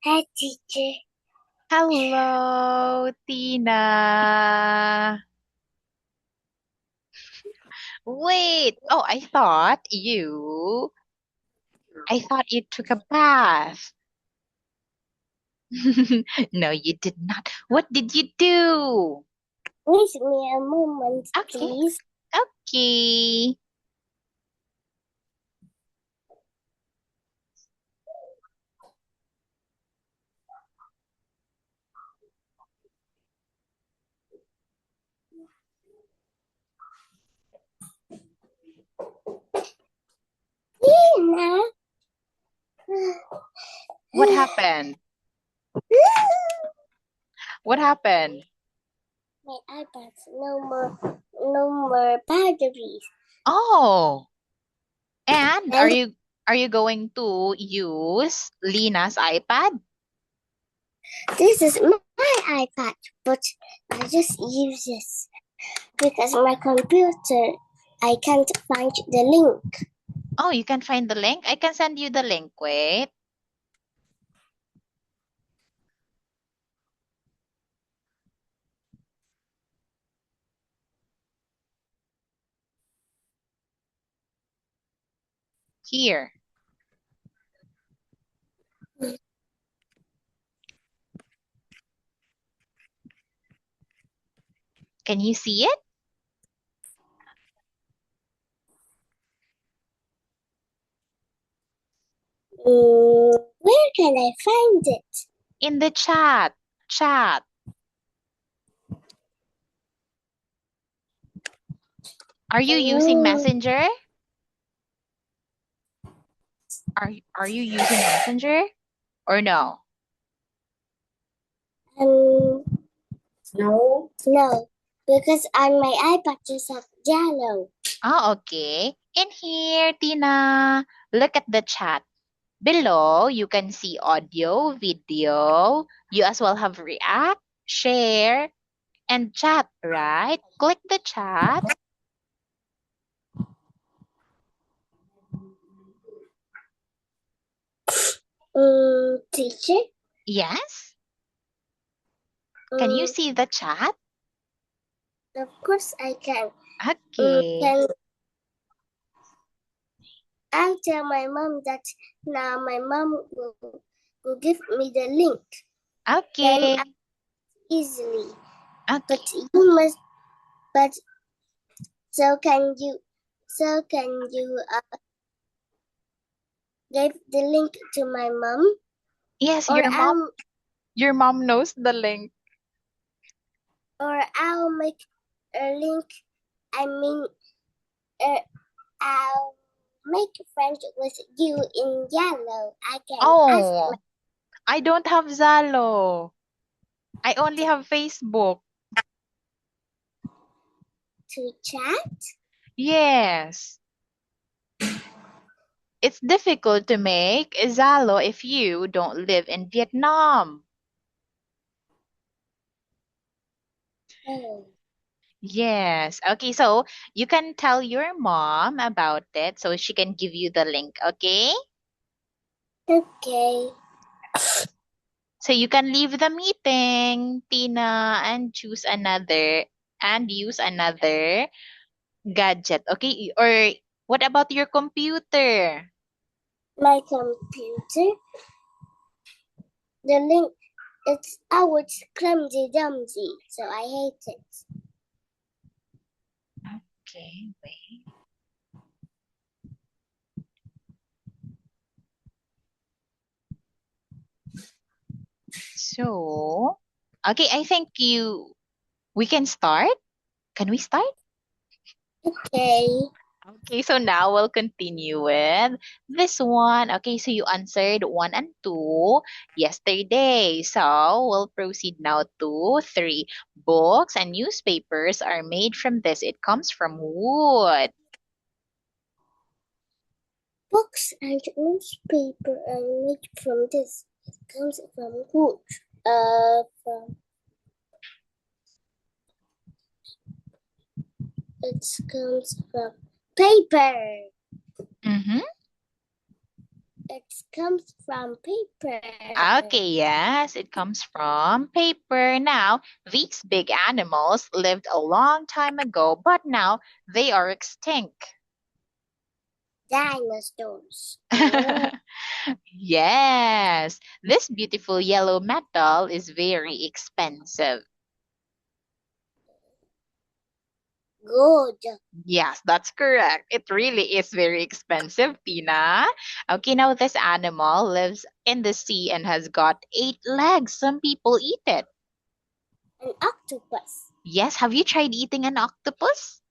Hi, teacher. Hello, Tina. Wait. Oh, I thought you took a bath. No, you did not. What did you do? Wait me a moment, Okay, please. okay. Tina. What happened? What happened? My iPad's no more batteries. Oh, and are And you going to use Lina's iPad? this is my iPad, but I just use this because my computer, I can't find the link. Oh, you can find the link? I can send you the link. Wait. Here. Can you see it? Where can I find it? In the chat. Chat. Are you using Um, Messenger? Are you using Messenger or no? um, no, because on my iPad just have yellow. Oh, okay. In here, Tina, look at the chat. Below, you can see audio, video. You as well have react, share, and chat, right? Click the chat. Teacher. Yes? Can you Um, see the chat? of course I can. Okay. Can I tell my mom that now my mom will give me the link? Then Okay. easily. Okay. But you must. But so can you? So can you give the link to my mom? Yes, Or I'll your mom knows the link. make a link. I mean, uh, I'll make friends with you in yellow. I can ask my Oh, I don't have Zalo. I only have Facebook. to chat. Yes. It's difficult to make Zalo if you don't live in Vietnam. Oh, Yes. Okay, so you can tell your mom about it so she can give you the link, okay? okay. So you can leave the meeting, Tina, and use another gadget, okay? Or what about your computer? My computer. The link. It's clumsy dumsy, so I hate it. Okay, wait. So, okay, I think we can start. Can we start? Okay. Okay, so now we'll continue with this one. Okay, so you answered one and two yesterday. So we'll proceed now to three. Books and newspapers are made from this. It comes from wood. Books and newspaper are made from this. It comes from wood. From it comes from paper. Mm-hmm. It comes from paper. Okay, yes, it comes from paper. Now, these big animals lived a long time ago, but now they are extinct. Dinosaurs. Oh, Yes, this beautiful yellow metal is very expensive. good. Yes, that's correct. It really is very expensive, Tina. Okay, now this animal lives in the sea and has got 8 legs. Some people eat it. An octopus. Yes, have you tried eating an octopus?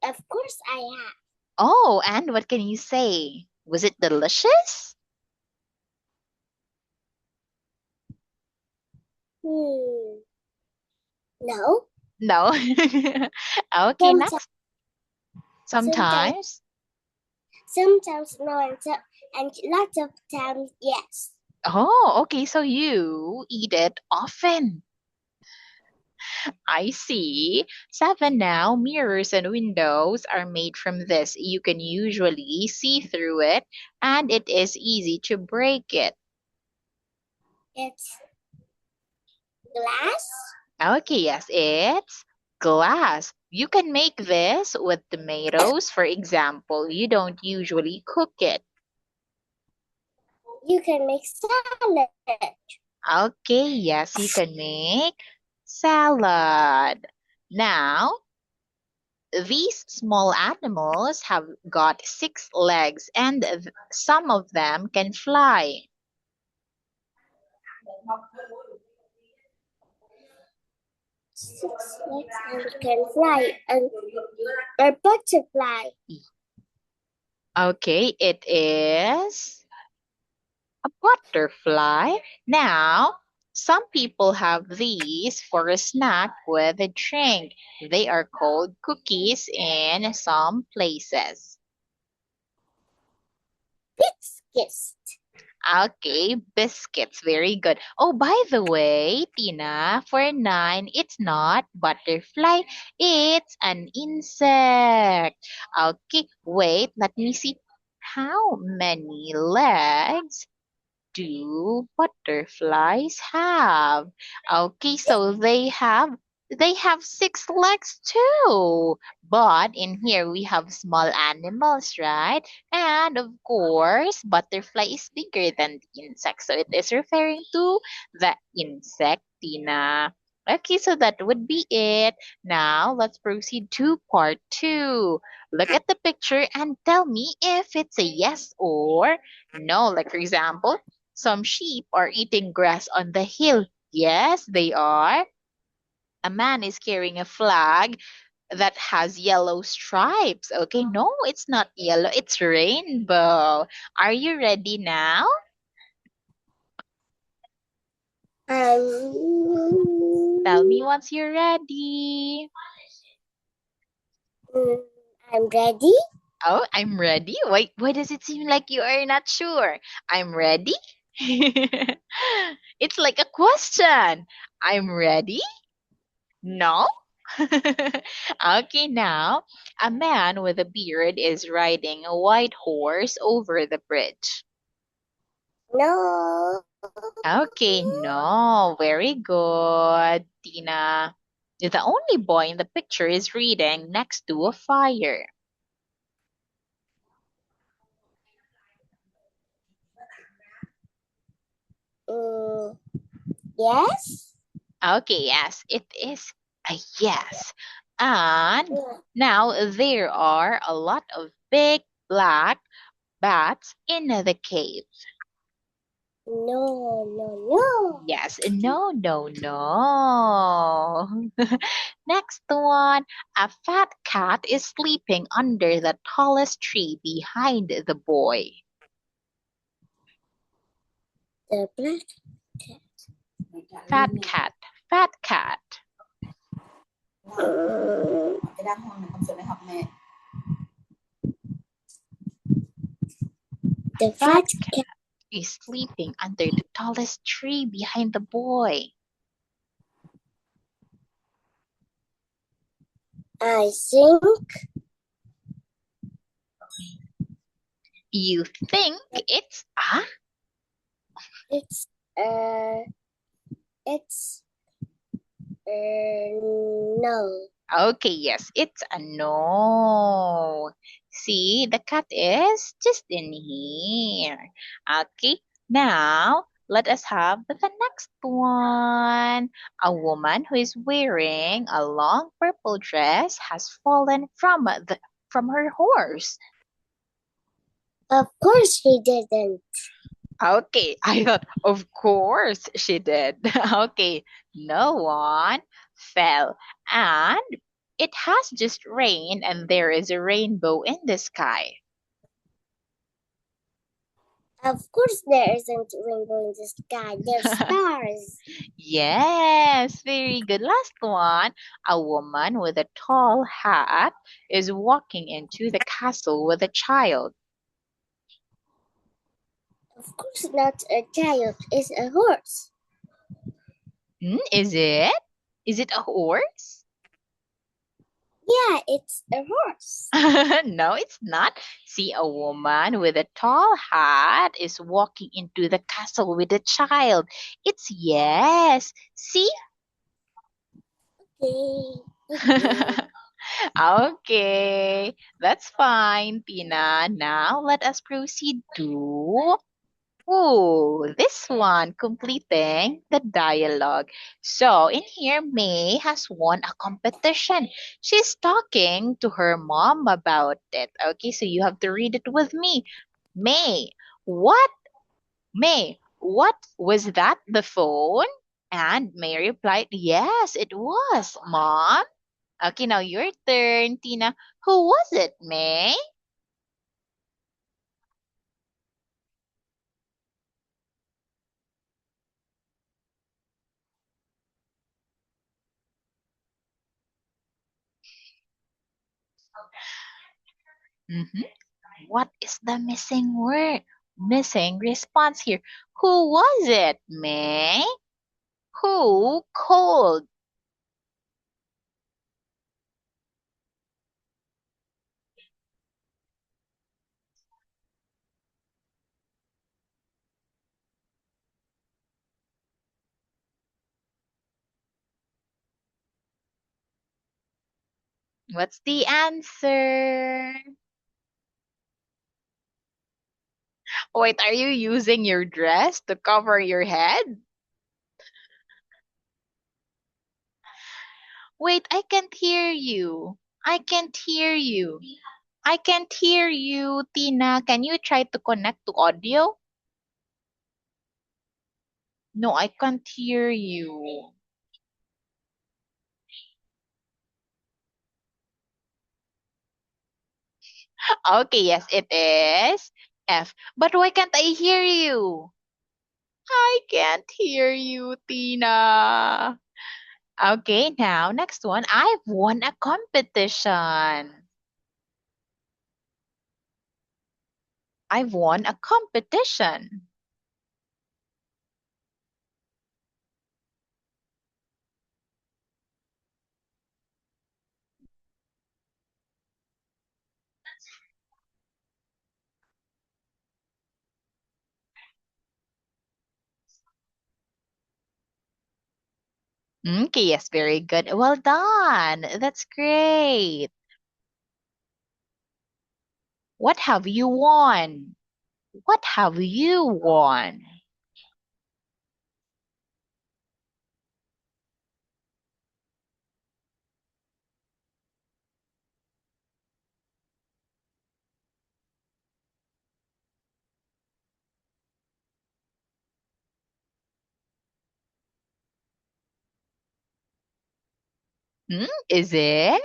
Of course I have. Oh, and what can you say? Was it delicious? Hmm. No. No. Okay, Sometimes, next. sometimes, Sometimes. sometimes no, and lots of times yes. Oh, okay, so you eat it often. I see. 7 now, mirrors and windows are made from this. You can usually see through it, and it is easy to break it. It's glass. Okay, yes, it's glass. You can make this with tomatoes, for example. You don't usually cook it. You can make salad. Okay, yes, you can make salad. Now, these small animals have got 6 legs and some of them can fly. 6 legs and can fly. And a butterfly. Okay, it is a butterfly. Now, some people have these for a snack with a drink. They are called cookies in some places. Biscuits. Okay, biscuits. Very good. Oh, by the way, Tina, for 9, it's not butterfly, it's an insect. Okay, wait, let me see. How many legs do butterflies have? Okay, so they have 6 legs too. But in here we have small animals, right? And of course, butterfly is bigger than the insect. So it is referring to the insect, Tina. Okay, so that would be it. Now let's proceed to part 2. Look at the picture and tell me if it's a yes or no. Like for example, some sheep are eating grass on the hill. Yes, they are. A man is carrying a flag that has yellow stripes. Okay, no, it's not yellow, it's rainbow. Are you ready now? Tell me once you're ready. I'm ready. Oh, I'm ready. Why does it seem like you are not sure? I'm ready. It's like a question. I'm ready. No? Okay, now a man with a beard is riding a white horse over the bridge. No. Okay, no, very good, Tina. The only boy in the picture is reading next to a fire. Mm, yes. Okay, yes, it is a yes. And No. now there are a lot of big black bats in the cave. No. No. Yes, no, no, no. Next one. A fat cat is sleeping under the tallest tree behind the boy. The black Fat cat, fat cat. the Fat fat cat cat. is sleeping under the tallest tree behind the boy. I think You think it's a? It's it's no. Okay, yes, it's a no. See, the cat is just in here. Okay, now let us have the next one. A woman who is wearing a long purple dress has fallen from her horse. Of course she didn't. Okay, I thought, of course she did. Okay, no one fell. And it has just rained, and there is a rainbow in the sky. Of course there isn't a rainbow in the sky. There's stars. Yes, very good. Last one. A woman with a tall hat is walking into the castle with a child. Of course not a child. It's a horse. Is it? Is it a horse? Yeah, it's a horse. No, it's not. See, a woman with a tall hat is walking into the castle with a child. It's yes. See? Okay. Okay, that's fine, Tina. Now let us proceed to this one, completing the dialogue. So in here, May has won a competition. She's talking to her mom about it. Okay, so you have to read it with me. May, what? May, what was that? The phone? And May replied, yes, it was, Mom. Okay, now your turn, Tina. Who was it, May? Mhm. What is the missing word? Missing response here. Who was it, May? Who called? What's the answer? Wait, are you using your dress to cover your head? Wait, I can't hear you. I can't hear you. I can't hear you, Tina. Can you try to connect to audio? No, I can't hear you. Okay, yes, it is F. But why can't I hear you? I can't hear you, Tina. Okay, now next one. I've won a competition. I've won a competition. Okay, yes, very good. Well done. That's great. What have you won? What have you won? Is it?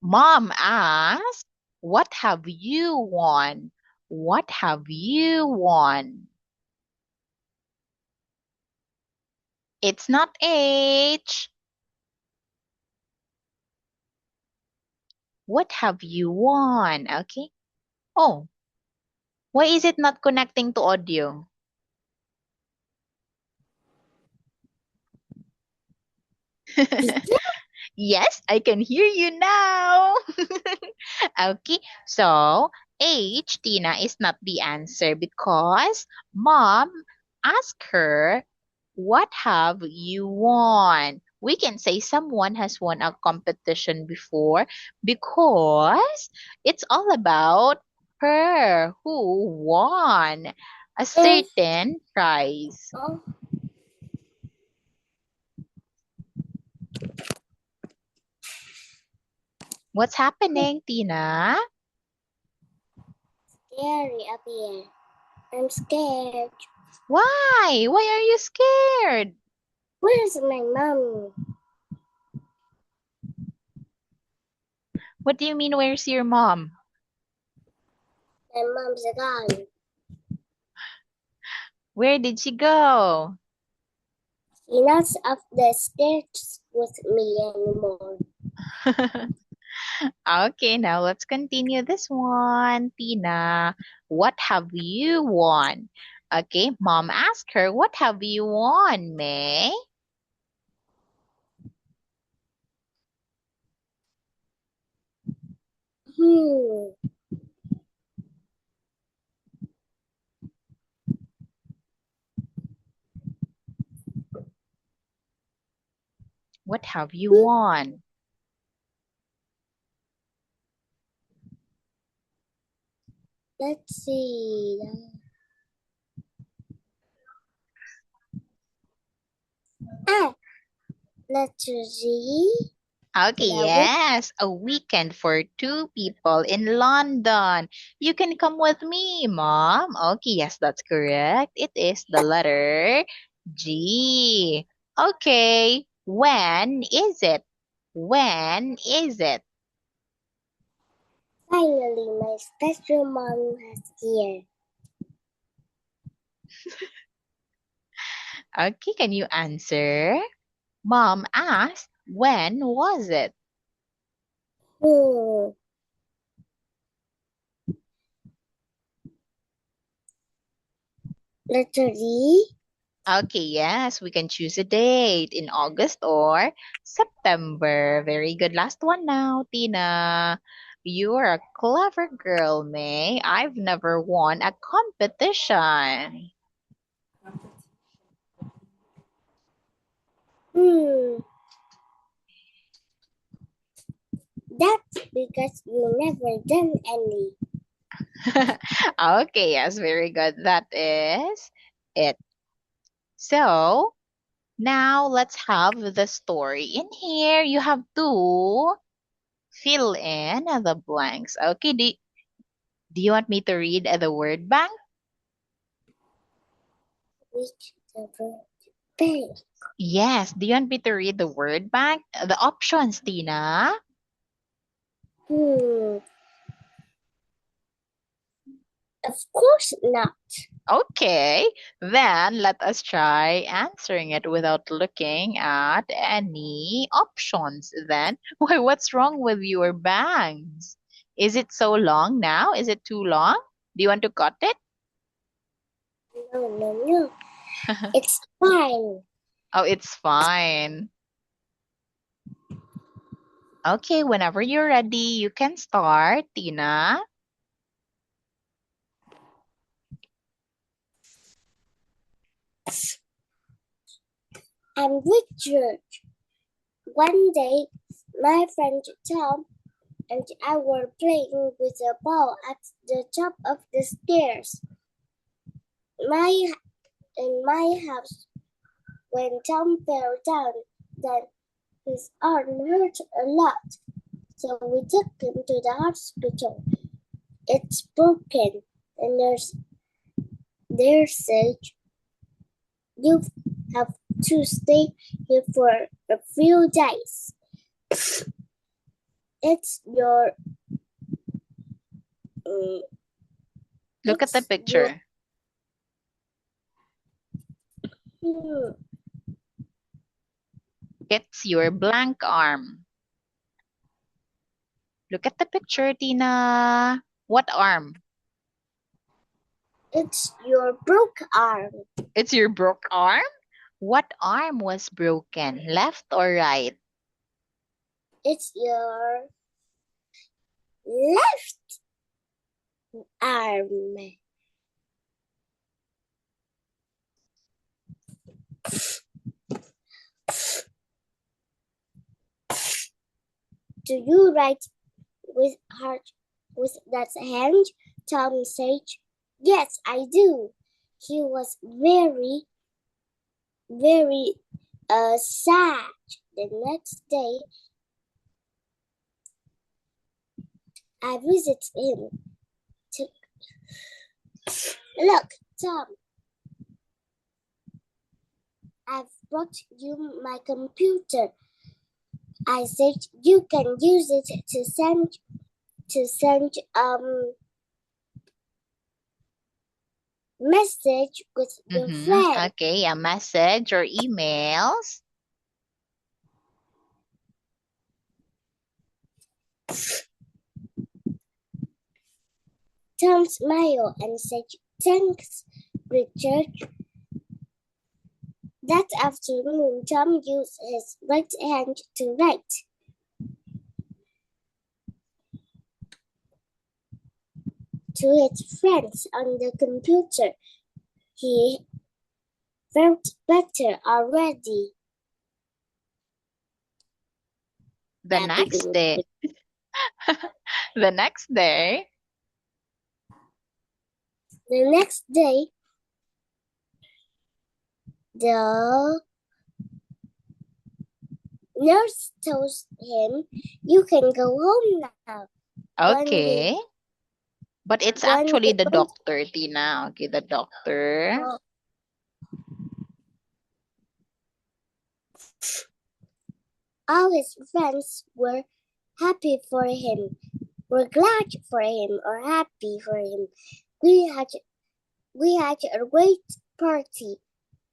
Mom asked, what have you won? What have you won? It's not H. What have you won? Okay. Oh, why is it not connecting to audio? Yes, I can hear you now. Okay, so H, Tina, is not the answer because mom asked her, what have you won? We can say someone has won a competition before because it's all about her who won a Mm. certain prize. Oh, What's happening, Tina? scary up here. I'm scared. Why? Why are you scared? Where's my mom? What do you mean, where's your mom? My mom's gone. Where did she go? She's not up the stairs with me anymore. Okay, now let's continue this one. Tina, what have you won? Okay, mom asked her, what have you won, May? Hmm. What have you won? Let's see. Ah, letter Z. Okay, Now we yes, a weekend for two people in London. You can come with me, mom. Okay, yes, that's correct. It is the letter G. Okay, when is it? When is it? finally my special mom is here. Okay, can you answer? Mom asked, when was it? Hmm. Letter D. Okay, yes, we can choose a date in August or September. Very good. Last one now, Tina. You're a clever girl, May. I've never won a competition. Hmm. That's because you never done any. Okay, yes, very good. That is it. So, now let's have the story. In here, you have to fill in the blanks. Okay, do you want me to read the word bank? Reach the bank. Yes. Do you want me to read the word bank? The options, Tina. Hmm. Of course not. Okay. Then let us try answering it without looking at any options. Then, what's wrong with your bangs? Is it so long now? Is it too long? Do you want to cut it? No, no, no. It's fine. Oh, it's fine. Okay, whenever you're ready, you can start, Tina. I'm Richard. One day, my friend Tom and I were playing with a ball at the top of the stairs. My in my house, when Tom fell down, then his arm hurt a lot. So we took him to the hospital. It's broken. The there said, you have to stay here for a few days. It's your Look at the it's your picture. It's your blank arm. Look at the picture, Tina. What arm? it's your broke arm. It's your broke arm? What arm was broken? Left or right? It's your left. arm. Do you write with that hand? Tom said. Yes, I do. He was very, very sad. The next day, I visited him. Look, Tom, I've brought you my computer. I said you can use it to send message with your friend. Okay, a message or emails. Tom smiled and said, "Thanks, Richard." That afternoon, Tom used his right hand to write. To his friends on the computer. He felt better already. The next day. The next day. The next day, the nurse told him, "You can go home now." Okay. But it's actually the doctor, Tina. Okay, the doctor. All his friends were happy for him, were glad for him, or happy for him. We had a great party,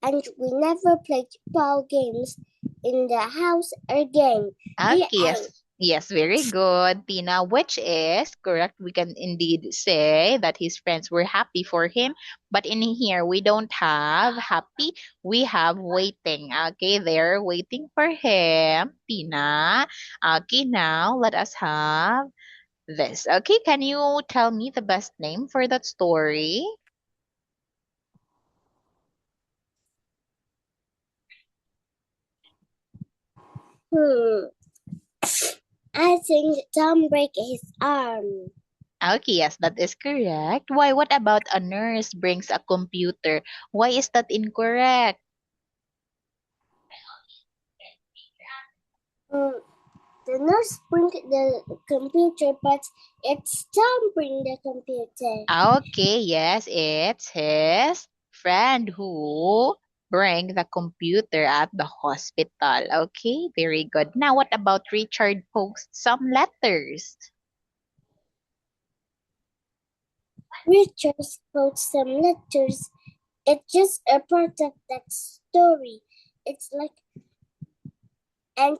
and we never played ball games in the house again. Okay, yes, very good, Tina, which is correct. We can indeed say that his friends were happy for him, but in here we don't have happy, we have waiting. Okay, they're waiting for him, Tina. Okay, now let us have this. Okay, can you tell me the best name for that story? I think Tom broke his arm. Okay, yes, that is correct. Why? What about a nurse brings a computer? Why is that incorrect? The nurse bring the computer, but it's Tom bring the computer. Okay, yes, it's his friend who bring the computer at the hospital. Okay, very good. Now, what about Richard post some letters? Richard wrote some letters. It's just a part of that story. It's like, and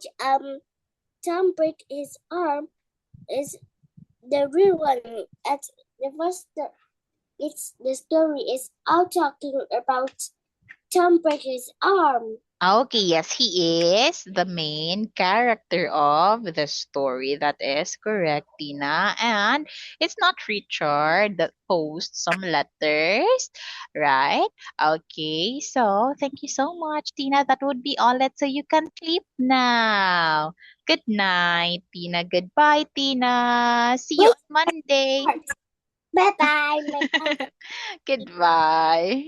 Tom break his arm is the real one. At the first, the story is all talking about Tom break his arm. Okay, yes, he is the main character of the story. That is correct, Tina. And it's not Richard that posts some letters, right? Okay, so thank you so much, Tina. That would be all. Let's say you can sleep now. Good night, Tina. Goodbye, Tina. See you on Monday. Bye bye. Goodbye.